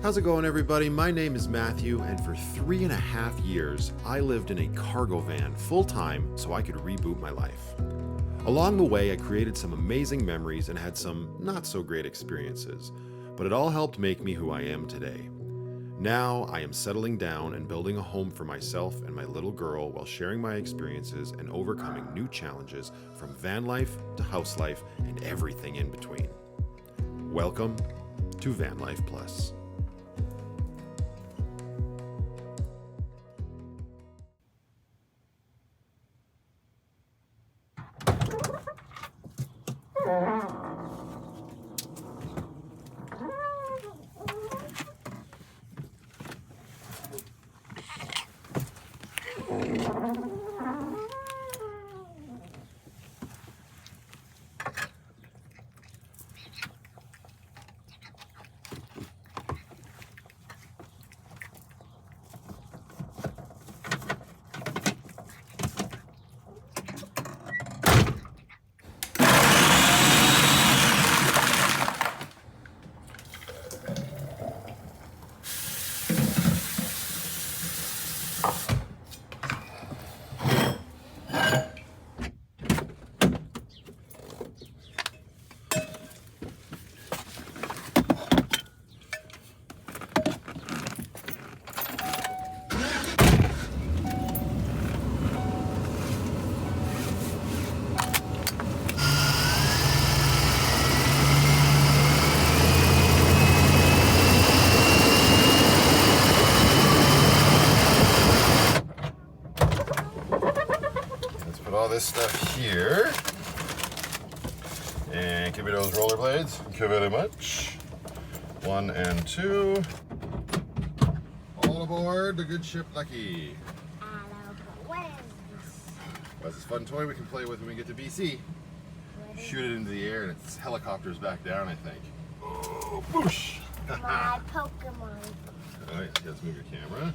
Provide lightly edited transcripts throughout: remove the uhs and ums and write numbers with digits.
How's it going, everybody? My name is Matthew, and for 3.5 years, I lived in a cargo van full-time so I could reboot my life. Along the way, I created some amazing memories and had some not-so-great experiences, but it all helped make me who I am today. Now, I am settling down and building a home for myself and my little girl while sharing my experiences and overcoming new challenges from van life to house life and everything in between. Welcome to Van Life Plus. All this stuff here, and give me those rollerblades. Thank you very much. 1 and 2. All aboard the good ship Lucky. That's this fun toy we can play with when we get to BC. Shoot it into the air and it helicopters back down, I think. Oh, boosh! My Pokemon. Alright, let's move your camera.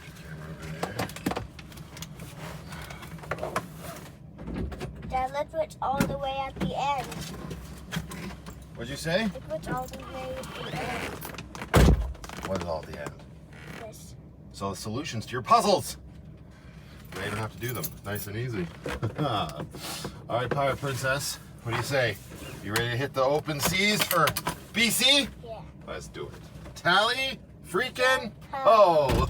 Put your camera over there. Dad, look what's all the way at the end. What'd you say? Look what's all the way at the end. What is all at the end? This. So the solutions to your puzzles. Now you don't have to do them. Nice and easy. All right, Pirate Princess. What do you say? You ready to hit the open seas for BC? Yeah. Let's do it. Tally, freaking, ho!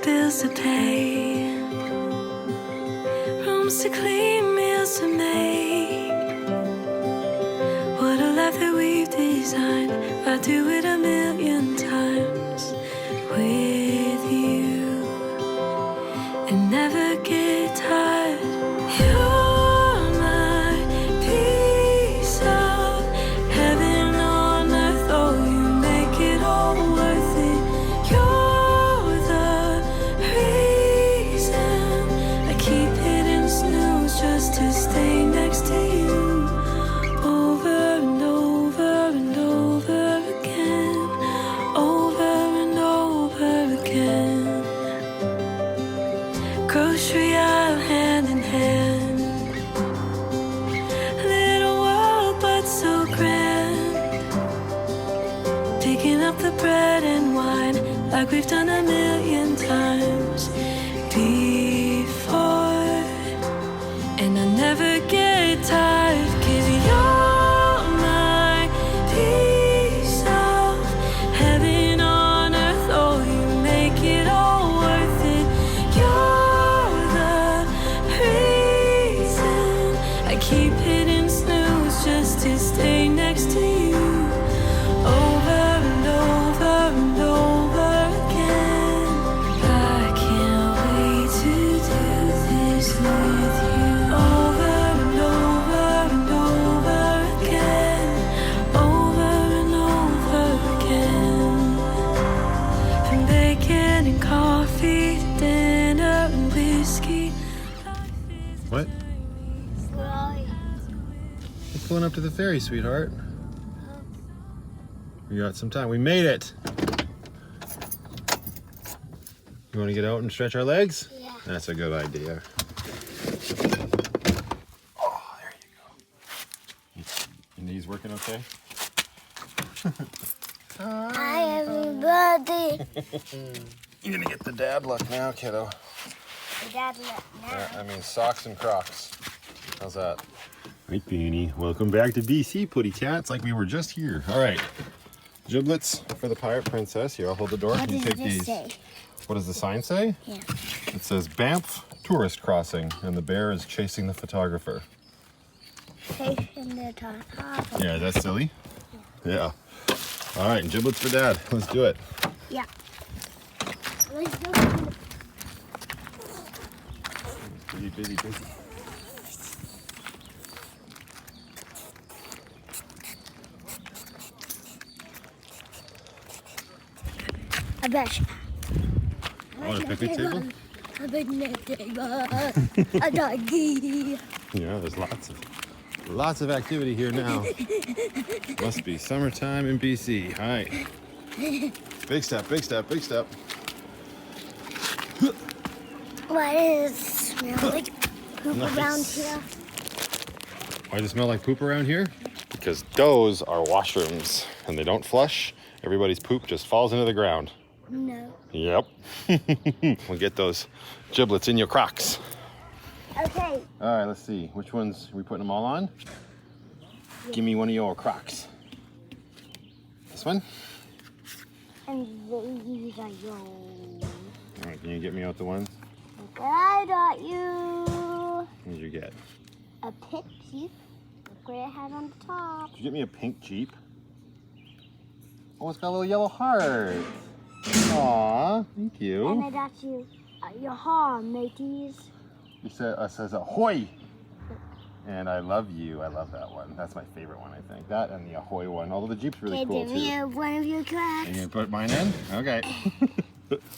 Bills to pay, rooms to clean, meals to make. What a life that we've designed. I'd do it 1,000,000 times with you and never get tired. You're my like we've done a million times before. And I never get tired, 'cause you're my piece of heaven on earth. Oh, you make it all worth it. You're the reason I keep hitting snooze just to stay next to you. Over and over and over again. I can't wait to do this with you. Over and over and over again. Over and over again. From bacon and coffee to dinner and whiskey. What? Right. We're pulling up to the ferry, sweetheart. We got some time. We made it. You want to get out and stretch our legs? Yeah. That's a good idea. Oh, there you go. Your knees working okay? Hi, everybody. You're gonna get the dad look now, kiddo. Dad, look now. I mean socks and Crocs. How's that? Right, Beanie. Welcome back to BC, Putty Cats, like we were just here. All right. Giblets for the Pirate Princess. Here, I'll hold the door. What You does take this these. say? What does the sign say? Yeah. It says Banff Tourist Crossing, and the bear is chasing the photographer. Chasing the top. Yeah, that's silly. Yeah. All right, giblets for Dad. Let's do it. Yeah. Let's go. Busy, busy, busy. I bet you. Oh, the picnic table? A picnic table. A doggy. Yeah, there's lots of activity here now. Must be summertime in BC. Hi. Big step, big step, big step. Why does it smell like poop Nice. around here? Why does it smell like poop around here? Because those are washrooms and they don't flush. Everybody's poop just falls into the ground. No. Yep. We'll get those giblets in your Crocs. Okay. All right, let's see. Which ones are we putting them all on? Give me one of your Crocs. This one? And these are yours. All right, can you get me out the ones? I got you. What did you get? A pink Jeep. Look what it has on the top. Did you get me a pink Jeep? Oh, it's got a little yellow heart. Aw, thank And you. I got you your heart, mateys. It says ahoy. And I love you. I love that one. That's my favorite one, I think. That and the ahoy one. Although the Jeep's really Okay, cool give me too. one of your You Crocs. gonna put mine in? Okay.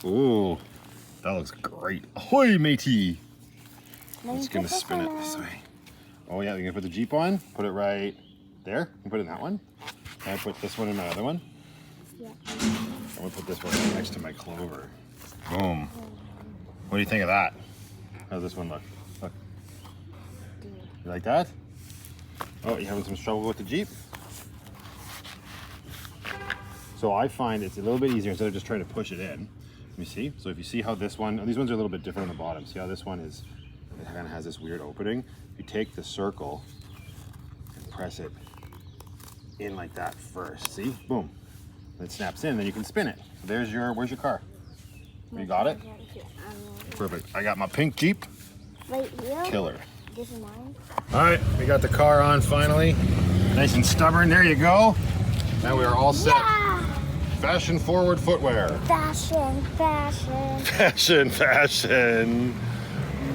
Ooh, that looks great. Ahoy, matey. Let me Just put gonna this spin one it this on. way. Oh yeah, you're gonna put the Jeep on? Put it right there? You put it in that one? Can I put this one in my other one? Yeah. I'm gonna put this one right next to my Clover. Boom. What do you think of that? How's this one look? Look. You like that? Oh, you having some trouble with the Jeep? So I find it's a little bit easier instead of just trying to push it in. Let me see. So if you see how this one, these ones are a little bit different on the bottom. See how this one is, it kind of has this weird opening. If you take the circle and press it in like that first, see? Boom. It snaps in, then you can spin it. Where's your car? You got it? Perfect. I got my pink Jeep. Wait, here? Killer. This is mine. All right, we got the car on finally. Nice and stubborn, there you go. Now we are all set. Yeah! Fashion forward footwear. Fashion, fashion. Fashion, fashion.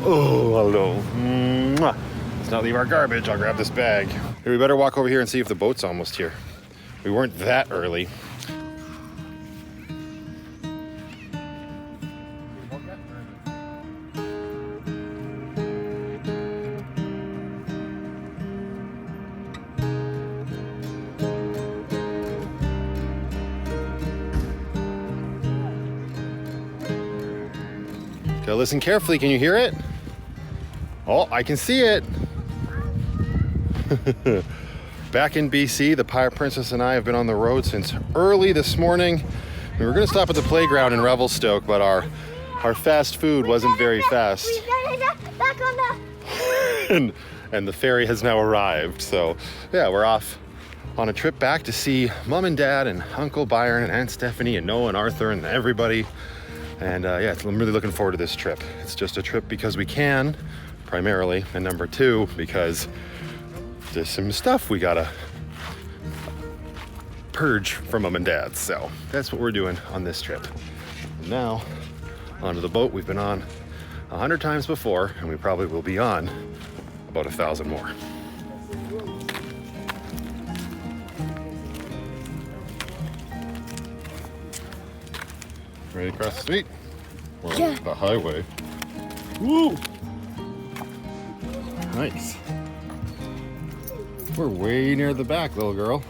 Oh, hello. Mwah. Let's not leave our garbage. I'll grab this bag. Hey, we better walk over here and see if the boat's almost here. We weren't that early. Okay, listen carefully. Can you hear it? Oh, I can see it. Back in BC, the Pirate Princess and I have been on the road since early this morning. We were gonna stop at the playground in Revelstoke, but our fast food wasn't very fast. We got it back on the... and the ferry has now arrived. So yeah, we're off on a trip back to see Mom and Dad and Uncle Byron and Aunt Stephanie and Noah and Arthur and everybody. And yeah, I'm really looking forward to this trip. It's just a trip because we can, primarily, and number two, because there's some stuff we gotta purge from Mom and Dad. So that's what we're doing on this trip. And now, onto the boat we've been on 100 times before, and we probably will be on about 1,000 more. Ready to cross the street? Or Yeah. the highway. Woo! Nice. We're way near the back, little girl.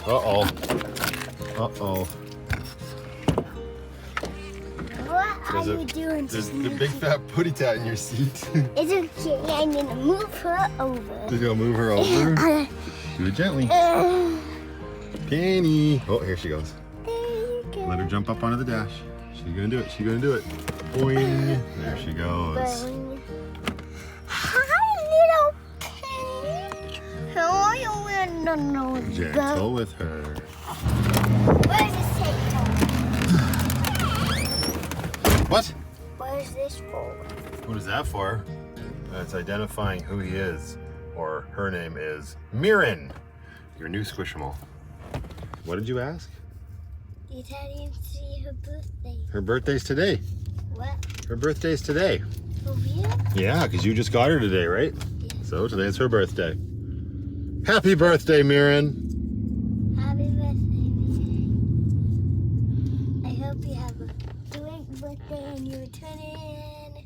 Uh-oh. Uh-oh. What are you doing? There's the big fat putty tat in your seat. It's okay. I'm gonna move her over. You're gonna move her over? Do it gently. Penny. Oh, here she goes. There you go. Let her jump up onto the dash. She's gonna do it. She's gonna do it. Boing. There she goes. Hi, little Penny. How are you in the nose? Gentle with her. Where's the center? What? Where's this for? What is that for? That's identifying who he is, or her name is Mirren, your new Squishmallow. What did you ask? You didn't see her birthday. Her birthday's today. What? Her birthday's today. For real? Yeah, because you just got her today, right? Yeah. So today's her birthday. Happy birthday, Mirren. Happy birthday, man. I hope you have a great birthday and you turn in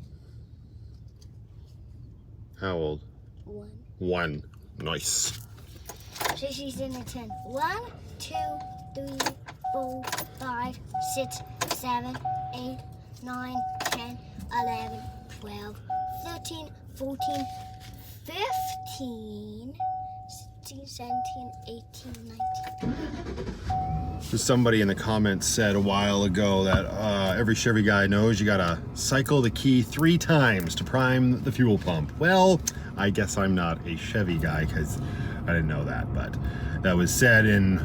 How old? 1. 1. Nice. So she's in a 10. 1, 2, 3, 4, 5, 6, 7, 8, 9, 10, 11, 12, 13, 14, 15, 16, 17, 18, 19. Somebody in the comments said a while ago that every Chevy guy knows you gotta cycle the key 3 times to prime the fuel pump. Well, I guess I'm not a Chevy guy because I didn't know that, but that was said in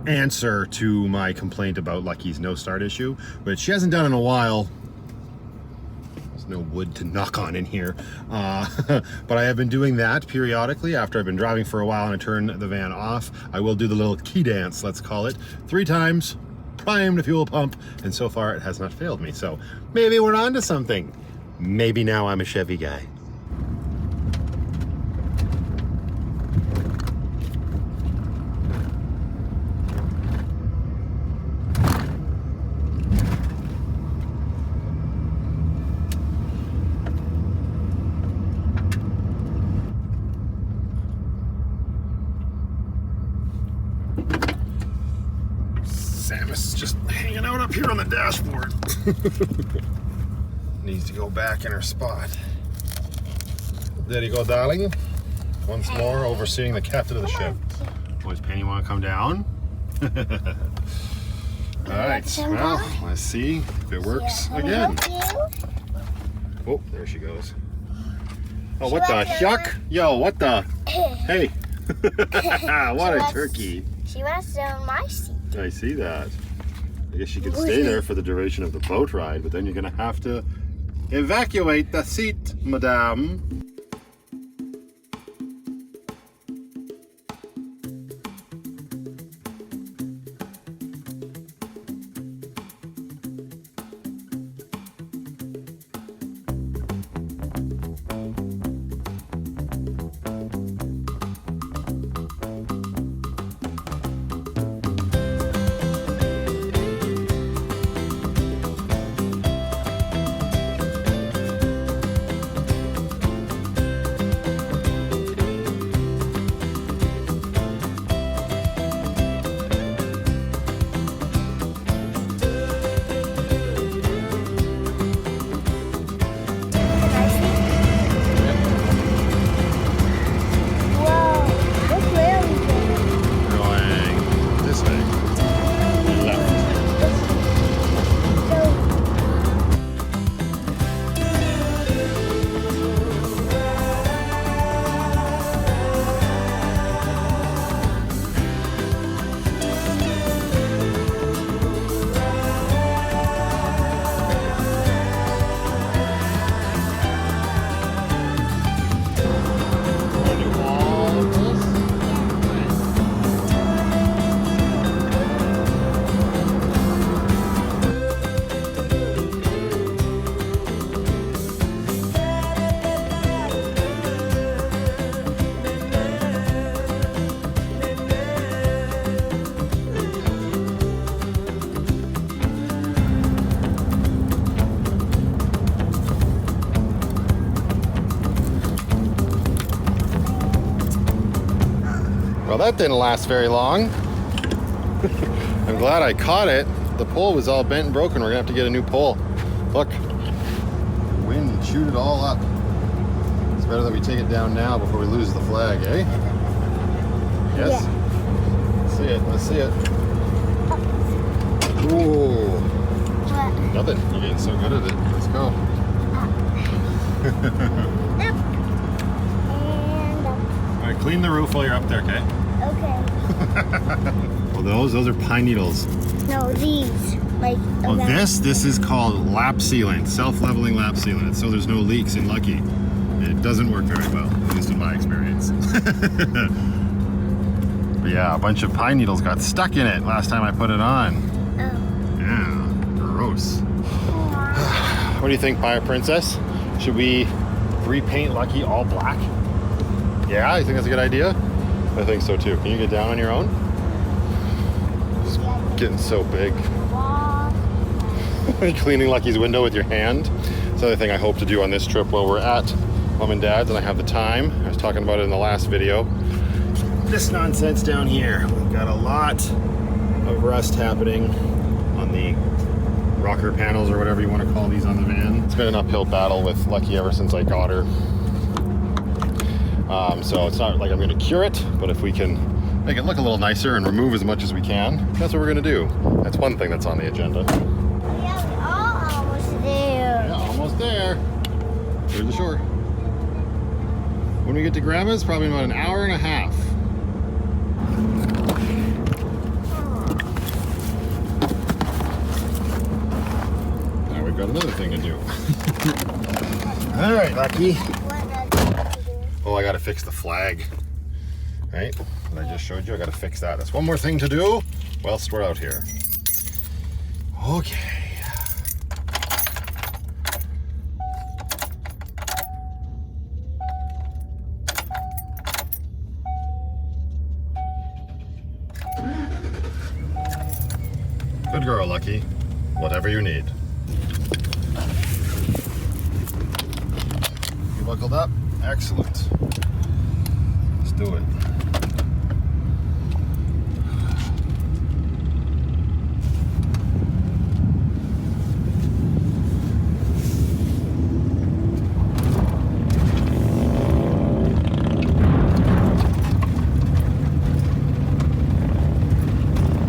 answer to my complaint about Lucky's no start issue, which she hasn't done in a while. There's no wood to knock on in here, but I have been doing that periodically after I've been driving for a while and I turn the van off. I will do the little key dance, let's call it, 3 times, prime the fuel pump, and so far it has not failed me. So maybe we're on to something. Maybe now I'm a Chevy guy. Samus just hanging out up here on the dashboard. Needs to go back in her spot. There you go, darling. Once more, overseeing the captain of the ship. Boys, Penny, want to come down? All right, well, let's see if it works again. Oh, there she goes. Oh, what the yuck? Yo, what the? Hey. What a turkey. She wants to sit on my seat. I see that. I guess you could stay there for the duration of the boat ride, but then you're gonna have to evacuate the seat, madame. that didn't last very long. I'm glad I caught it. The pole was all bent and broken. We're gonna have to get a new pole. Look, the wind chewed it all up. It's better that we take it down now before we lose the flag, eh? Yes? Yeah. Let's see it, let's see it. Ooh, What? nothing. You're getting so good at it. Let's go. And All right, clean the roof while you're up there, okay? okay. Well, those are pine needles. No, these. Like Oh, around- this is called lap sealant, self-leveling lap sealant. So there's no leaks in Lucky. It doesn't work very well, at least in my experience. But yeah, a bunch of pine needles got stuck in it last time I put it on. Oh. Yeah, gross. What do you think, Fire Princess? Should we repaint Lucky all black? Yeah, you think that's a good idea? I think so too. Can you get down on your own? It's getting so big. Cleaning Lucky's window with your hand. It's another thing I hope to do on this trip while we're at Mom and Dad's and I have the time. I was talking about it in the last video. This nonsense down here. We've got a lot of rust happening on the rocker panels or whatever you want to call these on the van. It's been an uphill battle with Lucky ever since I got her. So it's not like I'm going to cure it, but if we can make it look a little nicer and remove as much as we can, that's what we're going to do. That's one thing that's on the agenda. Yeah, we are almost there. Yeah, almost there. Here's the shore. When we get to Grandma's, probably about an hour and a half. Now we've got another thing to do. All right, Lucky. Oh, I gotta fix the flag. Right? What I just showed you, I gotta fix that. That's one more thing to do whilst we're out here. Okay. Good girl, Lucky. Whatever you need. You buckled up? Excellent. Let's do it.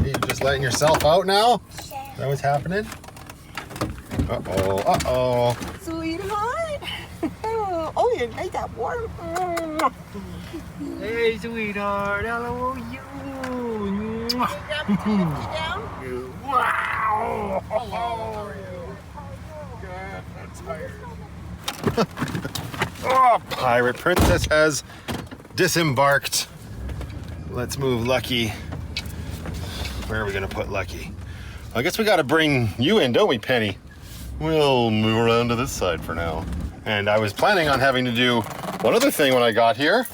You just letting yourself out now? Is that what's happening? Uh-oh, uh-oh. Sweetheart. Oh, you made that warm. Hey, sweetheart, hello, you. Down? Wow. Oh, Pirate Princess has disembarked. Let's move Lucky. Where are we gonna put Lucky? I guess we gotta bring you in, don't we, Penny? We'll move around to this side for now. And I was planning on having to do one other thing when I got here,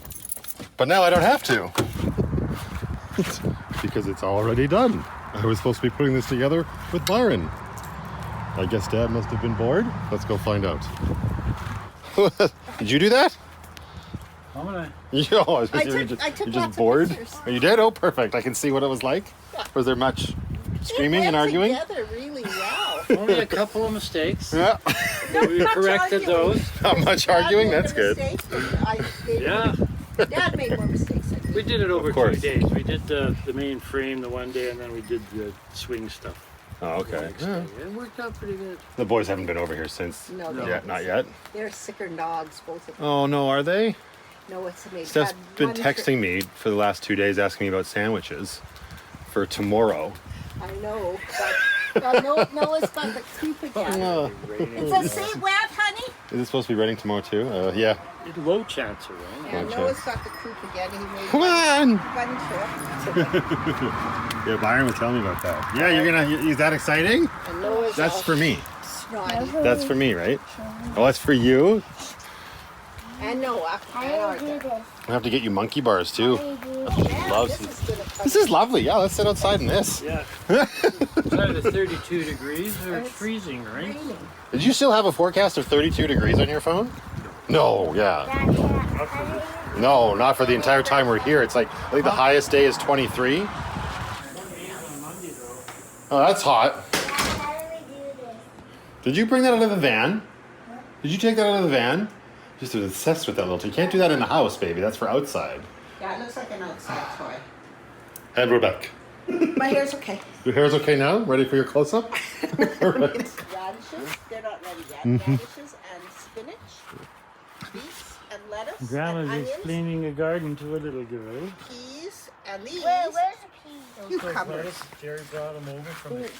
but now I don't have to. Because it's already done. I was supposed to be putting this together with Byron. I guess Dad must have been bored. Let's go find out. Did you do that? I'm gonna. Yo, I was I you're took just lots of bored? pictures. Oh, you did? Oh, perfect. I can see what it was like. Was there much screaming and arguing? Together really well. Only a couple of mistakes. Yeah. We Much corrected arguing. those. Not much arguing. That's good. Yeah, Dad made more mistakes than we me. did it over Of course. 2 days. We did the main frame the one day, and then we did the swing stuff. Oh, the okay. next day. It worked out pretty good. The boys haven't been over here since. No, No. Yeah, not yet. They're sicker dogs, both of them. Oh no, are they? No, it's amazing. Steph's been texting me for the last 2 days asking me about sandwiches for tomorrow. I know, but Noah's got the croup again. Oh. It says, say what, honey? Is it supposed to be raining tomorrow too? Yeah. Low chance of rain. Yeah, Okay. Noah's got the croup again. He made Come on! one trip. Yeah, Byron was telling me about that. Yeah, you're gonna. Is that exciting? And Noah's That's all for me. snotty. That's for me, right? Oh, that's for you. And Noah. How And do Arthur. you do this? I have to get you monkey bars too. How do you do That's this? what she loves. This is gonna This is lovely. Yeah, let's sit outside in this. Yeah. It's either 32 degrees or it's freezing, right? raining. Did you still have a forecast of 32 degrees on your phone? No, yeah. That's it. No, not for the entire time we're here. It's like, I think the highest day is 23. Oh, that's hot. How do we do this? Did you bring that out of the van? Did you take that out of the van? Just obsessed with that little. You can't do that in the house, baby. That's for outside. Yeah, it looks like an outside toy. And we're back. My hair's okay. Your hair's okay now? Ready for your close-up? Radishes, they're not ready yet. Radishes and spinach, beets and lettuce and Grandma's onions, explaining a garden to a little girl. peas, and these Where's the peas? cucumbers. Jerry brought them over from the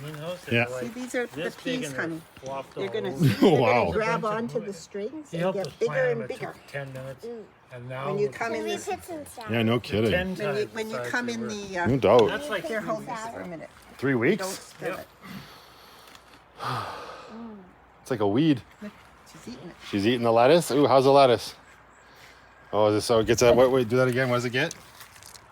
greenhouse. Yeah. See, these are the This big peas, and honey. flopped You're all gonna over. see, they're Wow. gonna grab onto the strings He and helped us get bigger plan and it. bigger. Took 10 minutes. And now When you come in Can we this, put some salad? Yeah, no kidding. 10 when you, times when the you size come we in were. the, No doubt. That's like here, hold this for a minute. 3 Don't weeks? spill Yep. it. It's like a weed. She's eating it. She's eating the lettuce. Ooh, how's the lettuce? Oh, is it so it gets that? Wait, do that again. What does it get?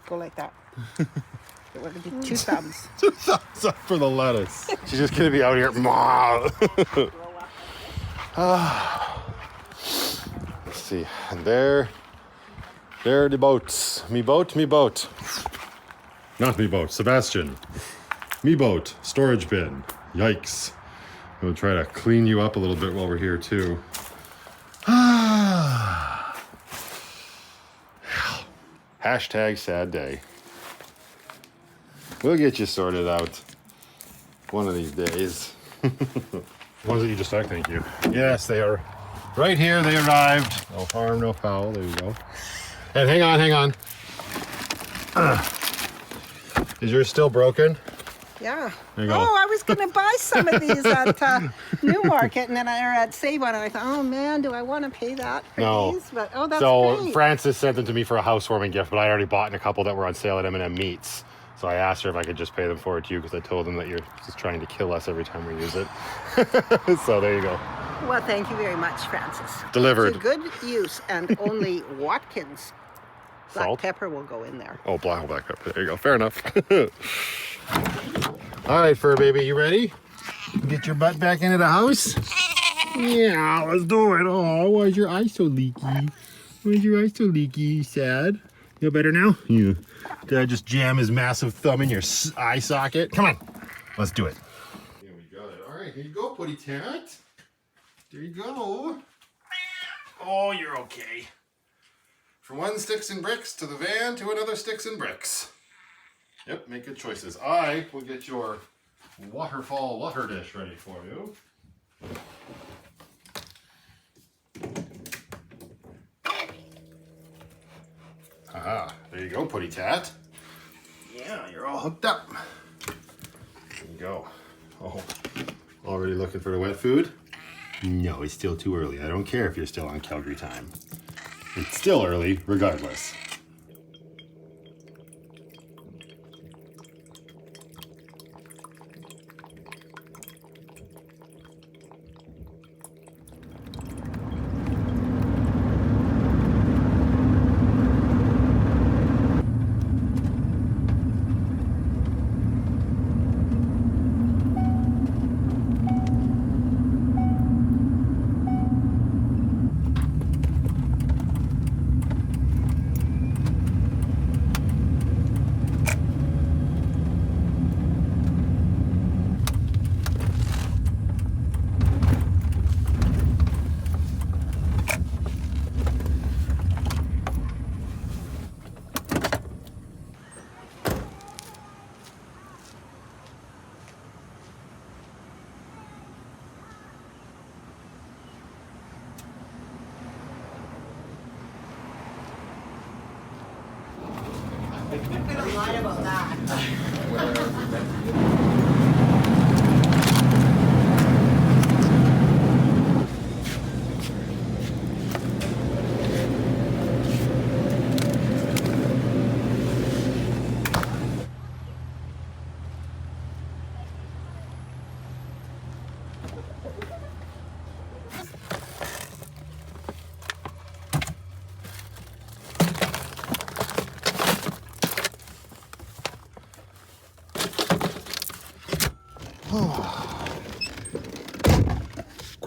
Go like that. It would be 2 thumbs. Thumbs up for the lettuce. She's just gonna be out here. Let's see. And there are the boats. Me boat, me boat. Not me boat, Sebastian. Me boat, storage bin. Yikes. We'll try to clean you up a little bit while we're here too. Hashtag sad day. We'll get you sorted out one of these days. Ones that you just took, thank you. Yes, they are right here. They arrived. No harm, no foul. There you go. And hang on. Is yours still broken? Yeah. There you go. Oh, I was going to buy some of these at Newmarket, and then or at Save On, and I thought, oh man, do I want to pay that for No. these? But oh, that's So great. Francis sent them to me for a housewarming gift, but I already bought in a couple that were on sale at M&M Meats. So I asked her if I could just pay them forward to you because I told them that you're just trying to kill us every time we use it. So there you go. Well, thank you very much, Francis. Delivered. To good use, and only Watkins black Salt? pepper will go in there. Oh, black pepper. There you go. Fair enough. All right, fur baby, you ready? Get your butt back into the house? Yeah, let's do it. Oh, why is your eye so leaky? Why is your eye so leaky? Sad? Feel better now? Yeah. Did I just jam his massive thumb in your eye socket? Come on, let's do it. Here we got it. All right, here you go, Putty Tat. There you go. Oh, you're okay. From one sticks and bricks to the van to another sticks and bricks. Yep, make good choices. I will get your waterfall water dish ready for you. Aha, there you go, Putty Tat. Yeah, you're all hooked up. There you go. Oh, already looking for the wet food? No, it's still too early. I don't care if you're still on Calgary time. It's still early, regardless.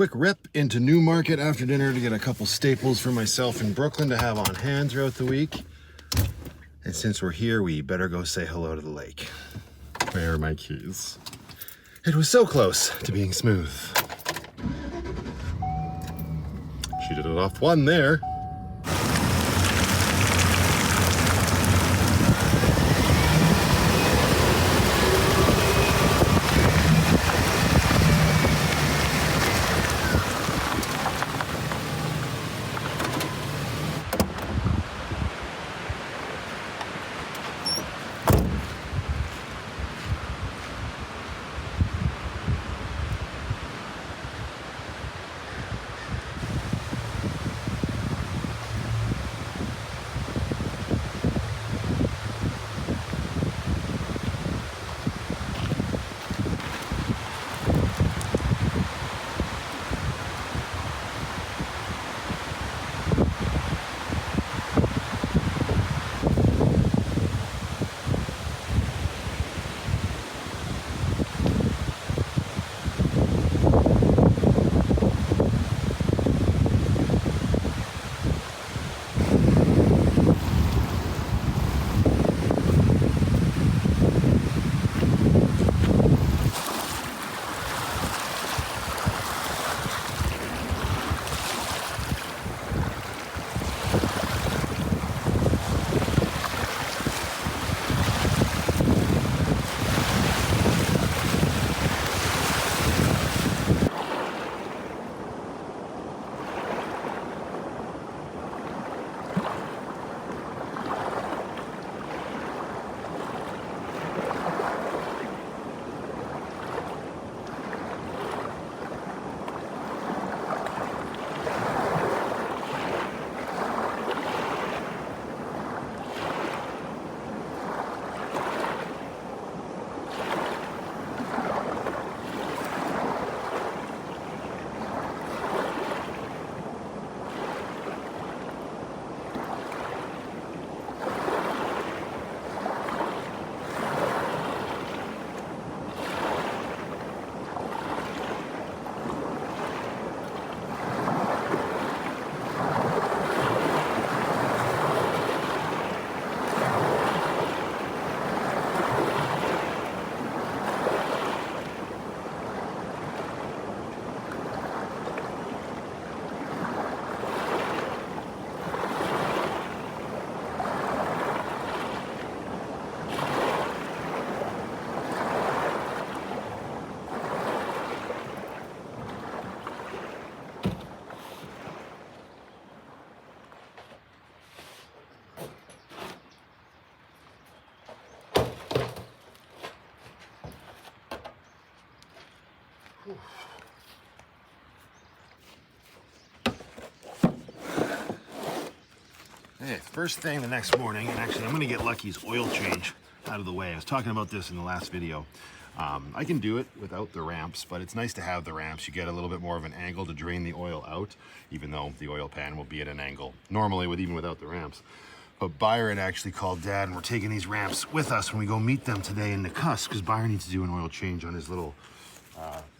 quick rip into Newmarket after dinner to get a couple staples for myself in Brooklyn to have on hand throughout the week. And since we're here, we better go say hello to the lake. Where are my keys? It was so close to being smooth. She did it off one there. Hey, first thing the next morning, and actually I'm gonna get Lucky's oil change out of the way. I was talking about this in the last video. I can do it without the ramps, but it's nice to have the ramps. You get a little bit more of an angle to drain the oil out, even though the oil pan will be at an angle normally even without the ramps. But Byron actually called Dad, and we're taking these ramps with us when we go meet them today in Nakusp, because Byron needs to do an oil change on his little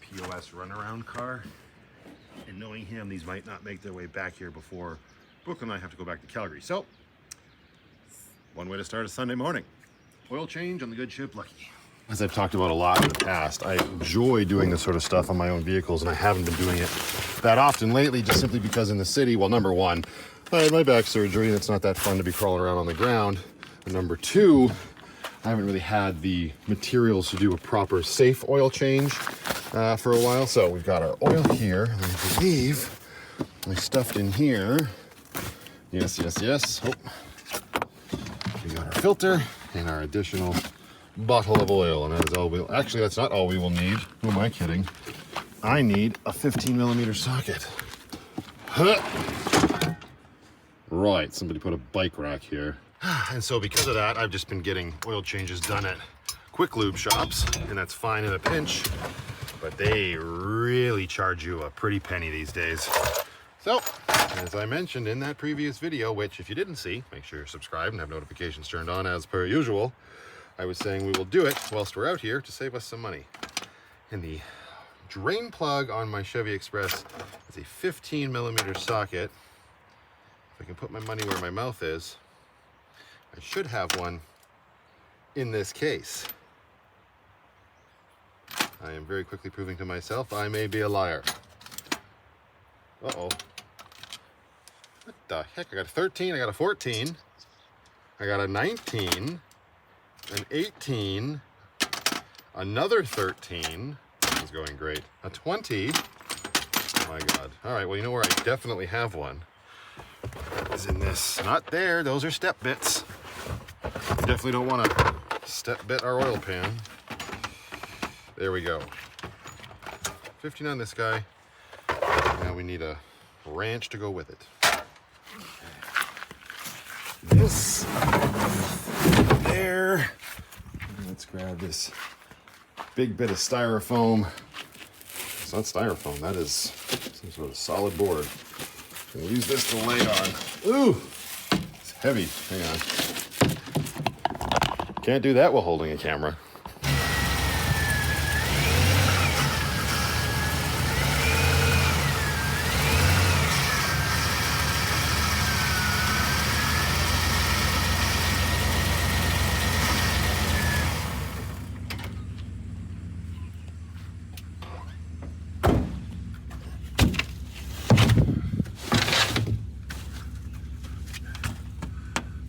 POS runaround car. And knowing him, these might not make their way back here before Brooklyn and I have to go back to Calgary. So, one way to start a Sunday morning. Oil change on the good ship Lucky. As I've talked about a lot in the past, I enjoy doing this sort of stuff on my own vehicles, and I haven't been doing it that often lately, just simply because in the city, well, number one, I had my back surgery, and it's not that fun to be crawling around on the ground. And number two, I haven't really had the materials to do a proper safe oil change for a while. So we've got our oil here, and I believe we stuffed in here. Yes. Oh. We got our filter and our additional bottle of oil, and that is all actually, that's not all we will need. Who am I kidding? I need a 15mm socket. Huh. Right, somebody put a bike rack here. And so because of that, I've just been getting oil changes done at quick lube shops, and that's fine in a pinch, but they really charge you a pretty penny these days. So, as I mentioned in that previous video, which if you didn't see, make sure you're subscribed and have notifications turned on as per usual, I was saying we will do it whilst we're out here to save us some money. In the drain plug on my Chevy Express is a 15 millimeter socket. If I can put my money where my mouth is, I should have one in this case. I am very quickly proving to myself I may be a liar. Uh-oh. What the heck? I got a 13, I got a 14, I got a 19, an 18, another 13. This is going great. A 20. Oh my God. All right, well, you know where I definitely have one? Is in this. Not there, those are step bits. You definitely don't want to step bit our oil pan. There we go. 15 on this guy. Now we need a wrench to go with it. This there. Let's grab this big bit of styrofoam. It's not styrofoam, that is some sort of solid board. We'll use this to lay on. Ooh, it's heavy. Hang on. Can't do that while holding a camera.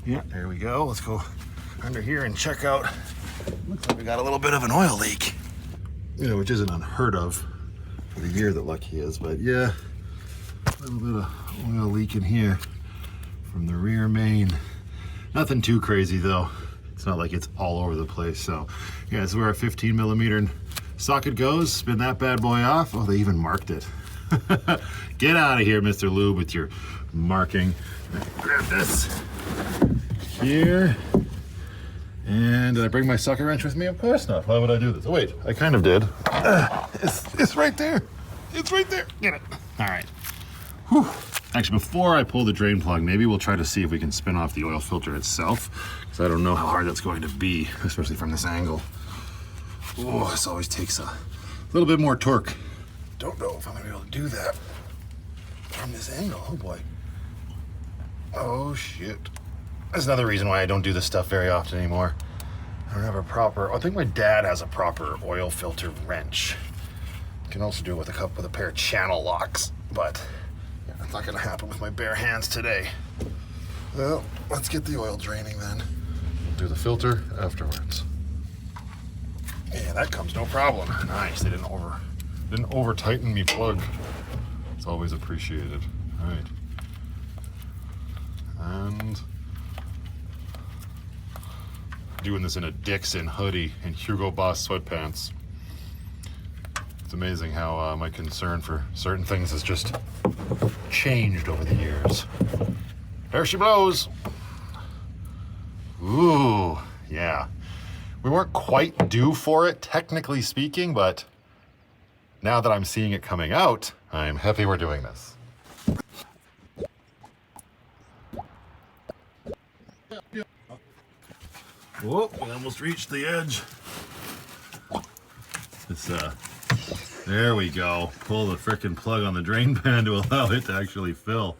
Yeah, there we go. Let's go under here and check out. Looks like we got a little bit of an oil leak. You know, which isn't unheard of for the year that Lucky is, but yeah, a little bit of oil leak in here from the rear main. Nothing too crazy though. It's not like it's all over the place. So yeah, this is where our 15 millimeter socket goes. Spin that bad boy off. Oh, they even marked it. Get out of here, Mr. Lube, with your marking. Grab this here. And did I bring my socket wrench with me? Of course not. Why would I do this? Oh wait, I kind of did. It's right there. It's right there. Get it. All right. Whew. Actually, before I pull the drain plug, maybe we'll try to see if we can spin off the oil filter itself, because I don't know how hard that's going to be, especially from this angle. Oh, this always takes a little bit more torque. Don't know if I'm gonna be able to do that from this angle. Oh boy. Oh shit. That's another reason why I don't do this stuff very often anymore. I don't have a proper, I think my dad has a proper oil filter wrench. You can also do it with a pair of channel locks, but yeah, it's not gonna happen with my bare hands today. Well, let's get the oil draining then. We'll do the filter afterwards. Yeah, that comes no problem. Nice, they didn't over tighten me plug. It's always appreciated. All right. And doing this in a Dixon hoodie and Hugo Boss sweatpants. It's amazing how my concern for certain things has just changed over the years. There she blows. Ooh, yeah. We weren't quite due for it, technically speaking, but now that I'm seeing it coming out, I'm happy we're doing this. Whoa, we almost reached the edge. There we go. Pull the frickin' plug on the drain pan to allow it to actually fill.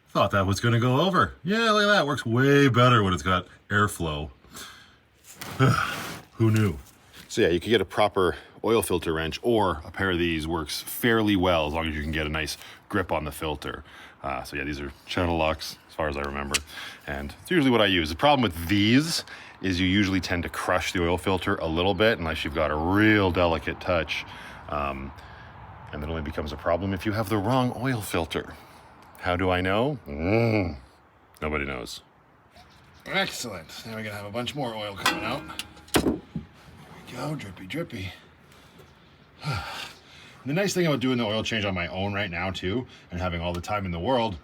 Thought that was gonna go over. Yeah, look at that. Works way better when it's got airflow. Who knew? So yeah, you could get a proper oil filter wrench, or a pair of these works fairly well as long as you can get a nice grip on the filter. So yeah, these are channel locks as far as I remember. And it's usually what I use. The problem with these is you usually tend to crush the oil filter a little bit unless you've got a real delicate touch. And it only becomes a problem if you have the wrong oil filter. How do I know? Nobody knows. Excellent. Now we're gonna have a bunch more oil coming out. There we go, drippy, drippy. The nice thing about doing the oil change on my own right now too, and having all the time in the world,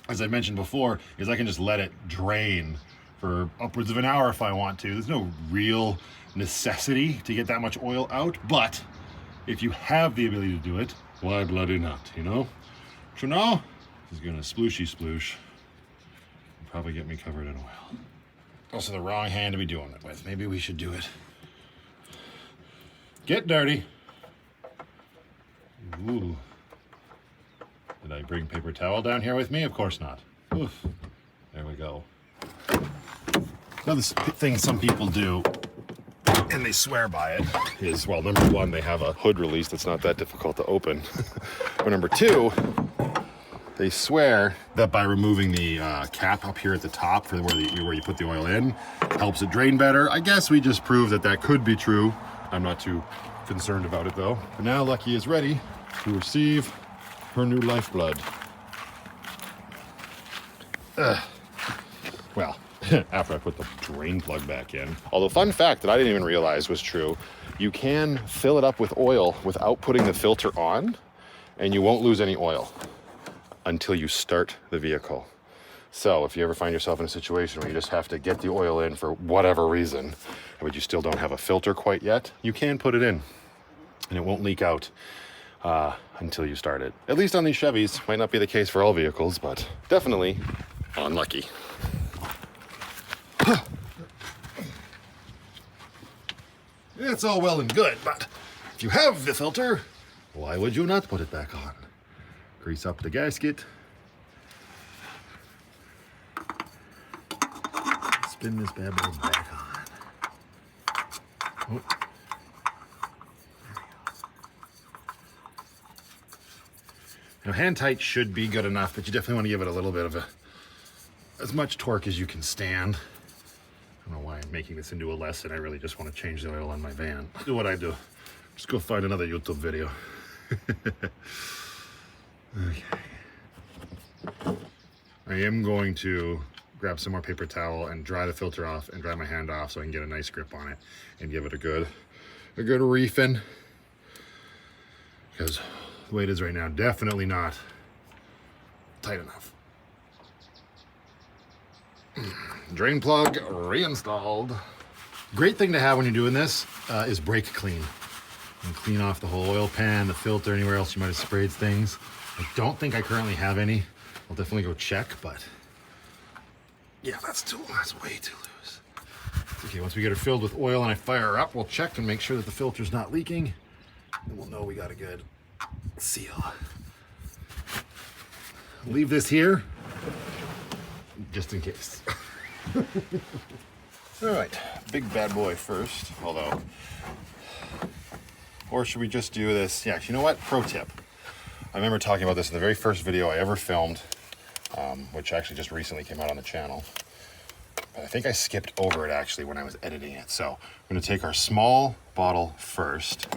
as I mentioned before, is I can just let it drain for upwards of an hour if I want to. There's no real necessity to get that much oil out, but if you have the ability to do it, why bloody not, you know? So now, this is gonna splooshy sploosh. Probably get me covered in oil. Also the wrong hand to be doing it with. Maybe we should do it. Get dirty. Ooh. Did I bring paper towel down here with me? Of course not. Oof. There we go. Another thing some people do, and they swear by it, is, well, number one, they have a hood release that's not that difficult to open. But number two, they swear that by removing the cap up here at the top for where you put the oil in, helps it drain better. I guess we just proved that that could be true. I'm not too concerned about it though. But now Lucky is ready to receive her new lifeblood. Well, after I put the drain plug back in. Although, fun fact that I didn't even realize was true, you can fill it up with oil without putting the filter on, and you won't lose any oil until you start the vehicle. So if you ever find yourself in a situation where you just have to get the oil in for whatever reason, but you still don't have a filter quite yet, you can put it in and it won't leak out until you start it. At least on these Chevys. Might not be the case for all vehicles, but definitely on Lucky. It's all well and good, but if you have the filter, why would you not put it back on? Grease up the gasket. Spin this bad boy back on. Oh. Now, hand tight should be good enough, but you definitely want to give it a little bit of as much torque as you can stand. I don't know why I'm making this into a lesson. I really just want to change the oil on my van. Do what I do. Just go find another YouTube video. Okay. I am going to grab some more paper towel and dry the filter off and dry my hand off so I can get a nice grip on it and give it a good reefing. Because the way it is right now, definitely not tight enough. Drain plug reinstalled. Great thing to have when you're doing this is brake clean. And clean off the whole oil pan, the filter, anywhere else you might have sprayed things. I don't think I currently have any. I'll definitely go check, but yeah, that's way too loose. Okay, once we get her filled with oil and I fire her up, we'll check and make sure that the filter's not leaking. And we'll know we got a good seal. Leave this here, just in case. All right, big bad boy first, although, or should we just do this? Yeah, you know what? Pro tip. I remember talking about this in the very first video I ever filmed, which actually just recently came out on the channel. But I think I skipped over it actually when I was editing it. So we're gonna take our small bottle first.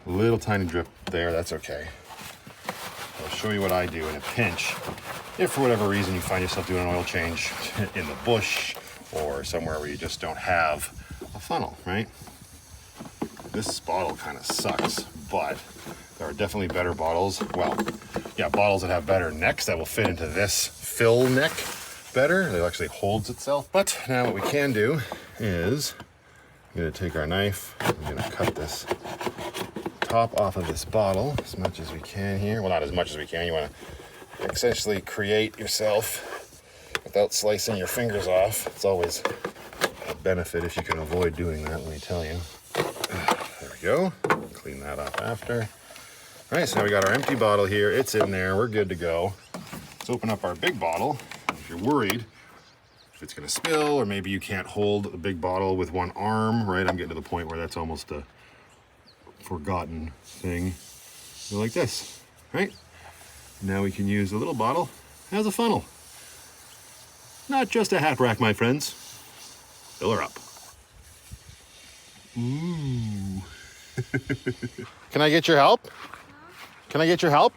A little tiny drip there, that's okay. I'll show you what I do in a pinch. If for whatever reason you find yourself doing an oil change in the bush or somewhere where you just don't have a funnel, right? This bottle kind of sucks, but there are definitely better bottles. Well, yeah, bottles that have better necks that will fit into this fill neck better. It actually holds itself. But now what we can do is, I'm gonna take our knife, I'm gonna cut this top off of this bottle as much as we can here. Well, not as much as we can. You wanna essentially create yourself without slicing your fingers off. It's always a benefit if you can avoid doing that, let me tell you. There we go. Clean that up after. All right, so now we got our empty bottle here. It's in there. We're good to go. Let's open up our big bottle. If you're worried if it's gonna spill, or maybe you can't hold the big bottle with one arm, right? I'm getting to the point where that's almost a forgotten thing. Go like this, right? Now we can use the little bottle as a funnel. Not just a hat rack, my friends. Fill her up. Ooh. Can I get your help? Can I get your help?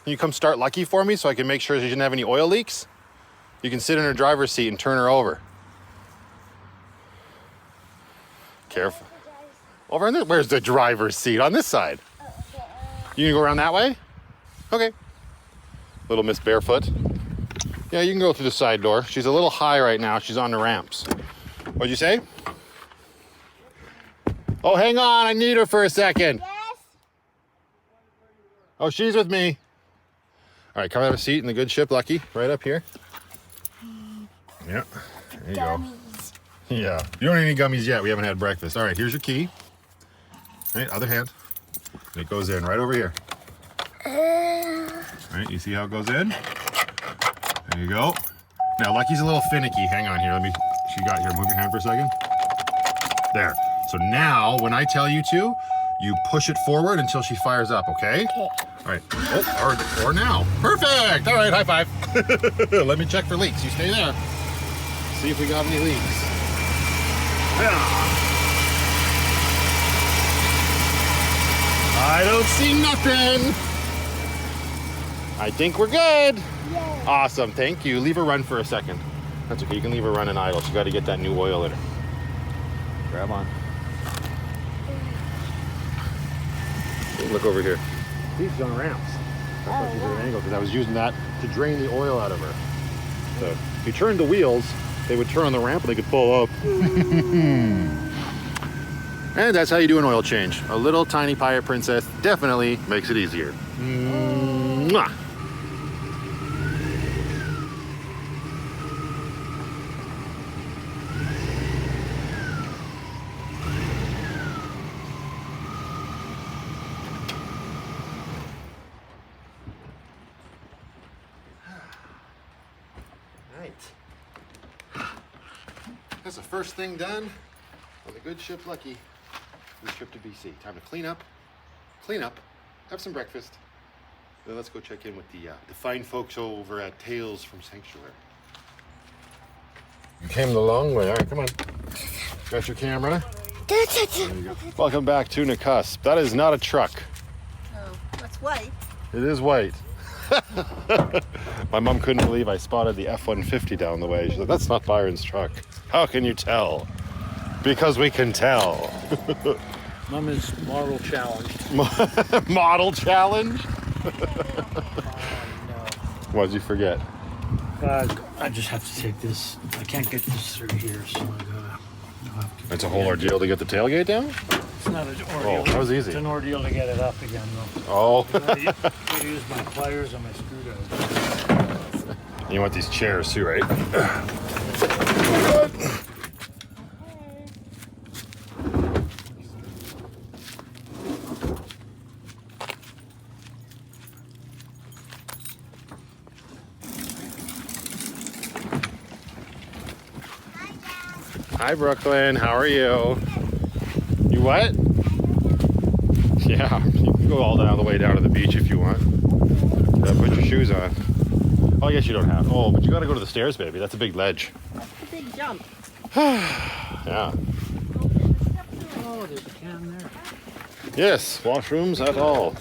Can you come start Lucky for me so I can make sure she didn't have any oil leaks? You can sit in her driver's seat and turn her over. Careful. Over on this, where's the driver's seat? On this side. You gonna go around that way? Okay. Little Miss Barefoot. Yeah, you can go through the side door. She's a little high right now. She's on the ramps. What'd you say? Oh, hang on. I need her for a second. Yes. Oh, she's with me. All right, come have a seat in the good ship, Lucky. Right up here. Yeah, there you go. Yeah, you don't need any gummies yet. We haven't had breakfast. All right, here's your key. All right, other hand. And it goes in right over here. All right, you see how it goes in? There you go. Now, Lucky's a little finicky. Hang on here. She got here. Move your hand for a second. There. So now, when I tell you to, you push it forward until she fires up, okay? Okay. All right. Oh, or now. Perfect. All right, high five. Let me check for leaks. You stay there. See if we got any leaks. Yeah. I don't see nothing. I think we're good. Yay. Awesome, thank you. Leave her run for a second. That's okay, you can leave her running idle. She got to get that new oil in her. Grab on. Look over here. These are on ramps. That's why she's at an angle, because I was using that to drain the oil out of her. So if you turned the wheels, they would turn on the ramp and they could pull up. And that's how you do an oil change. A little tiny pirate princess definitely makes it easier. Mwah. That's the first thing done on the good ship Lucky. This trip to BC. Time to clean up, have some breakfast. Then let's go check in with the fine folks over at Tales from Sanctuary. You came the long way. All right, come on. Got your camera? There you go. Welcome back to Nakusp. That is not a truck. Oh, that's white. It is white. My mom couldn't believe I spotted the F-150 down the way. She's like, that's not Byron's truck. How can you tell? Because we can tell. Mom is model challenged. Model challenge? No. What'd you forget? I just have to take this. I can't get this through here, so I'll have to. It's a whole ordeal to get the tailgate down? It's not an ordeal. Oh, that was easy. It's an ordeal to get it up again, though. Oh. I gotta use my pliers and my screwdriver. You want these chairs too, right? Hi, Brooklyn. How are you? You what? Yeah, you can go all the way down to the beach if you want. Put your shoes on. Oh, I guess you don't have. Oh, but you got to go to the stairs, baby. That's a big ledge. That's a big jump. Yeah. Oh, there's a can there. Yes, washrooms at all.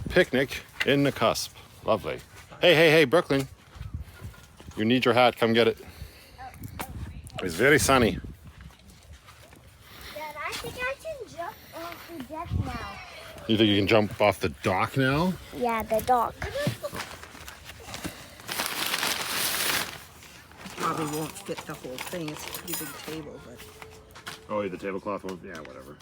Picnic in Nakusp. Lovely. Hey, Brooklyn. You need your hat. Come get it. It's very sunny. Dad, I think I can jump off the deck now. You think you can jump off the dock now? Yeah, the dock. Probably won't fit the whole thing. It's a pretty big table, but Oh, the tablecloth won't. Yeah, whatever.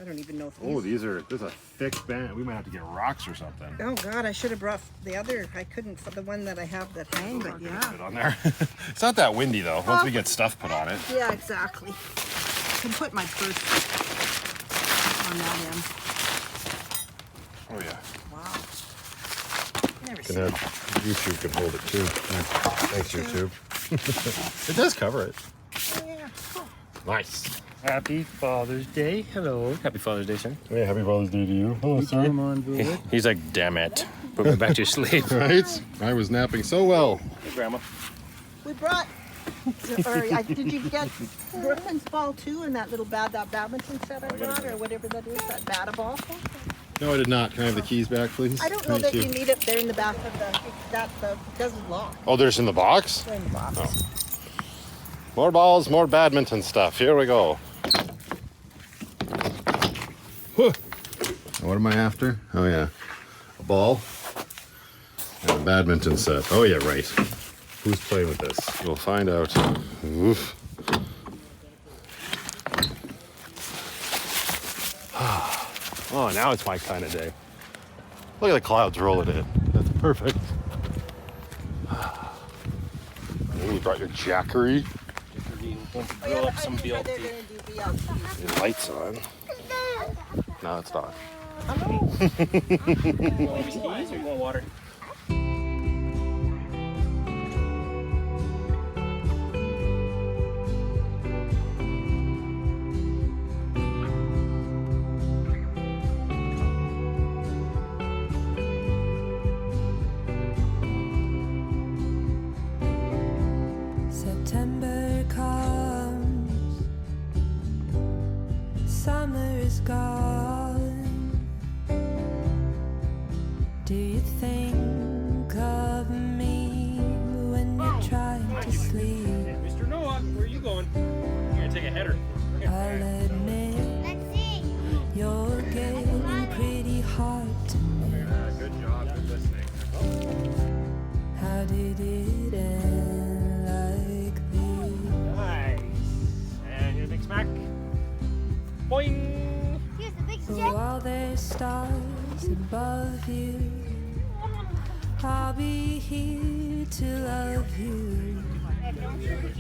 I don't even know if Oh, there's a thick band. We might have to get rocks or something. Oh God, I should have brought the other. I couldn't for the one that I have that hang, but yeah. Put on there. It's not that windy though. Once we get stuff put on it. Yeah, exactly. I can put my purse on that end. Oh yeah. Wow. Never Can seen have YouTube can hold it too. Yeah. Thanks, YouTube. It does cover it. Yeah. Cool. Nice. Happy Father's Day. Hello. Happy Father's Day, sir. Hey, happy Father's Day to you. Hello, sir. Come on board. He's like, damn it. Put me back to sleep. Right? I was napping so well. Hey, Grandma. We brought. Did you get Brooklyn's ball too, and that little that badminton set I brought, or whatever that is, that bada ball? No, I did not. Can I have the keys back, please? I don't know Thank that you need it. They're in the back of the doesn't lock. Oh, they're just in the box? They're in the box. Oh. More balls, more badminton stuff. Here we go. Whew. What am I after? Oh, yeah. A ball and a badminton set. Oh, yeah, right. Who's playing with this? We'll find out. Oof. Oh, now it's my kind of day. Look at the clouds rolling in. That's perfect. Oh, you brought your jackery. Grill up some They're BLT. gonna do BLT. Your lights on. No, it's not. You want keys or you want water? is gone. Do you think of me when you're trying to sleep? Mr. Noah, where are you going? You're gonna take a header. I'll admit Let's see. you're getting pretty hard to me. Good job. Good listening. How did it end like this? Nice. And here's a big smack. Boing. Here's the big So stick. while there's stars above you, I'll be here to love you.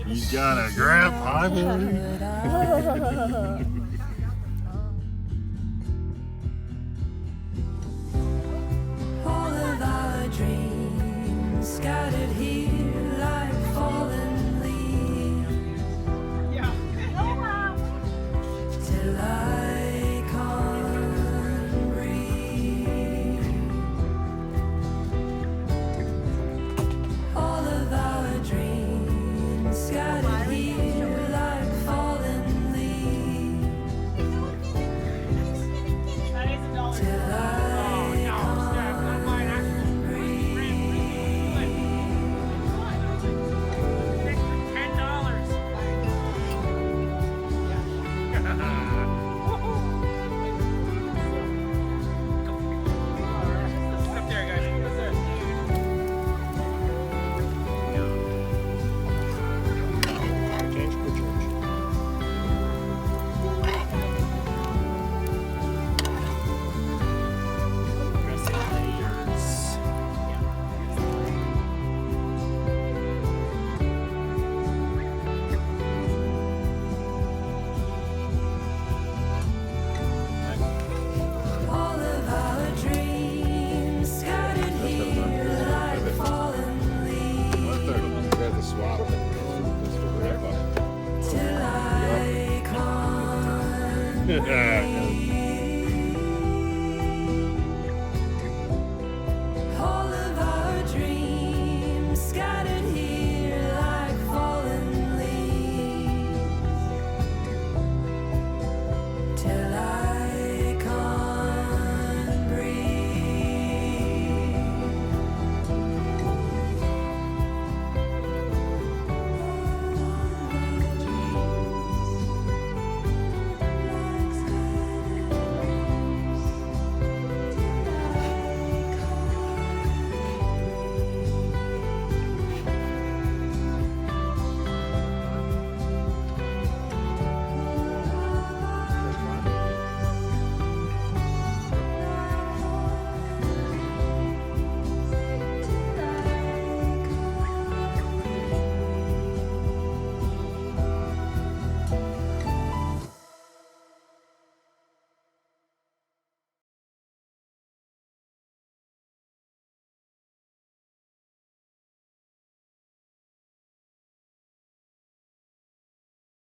You got a grandpa, buddy. All of our dreams scattered here like fallen leaves. Till I can't breathe. All of our dreams scattered here like fallen leaves. Till I all of our dreams scattered here like fallen leaves. Till I can't breathe.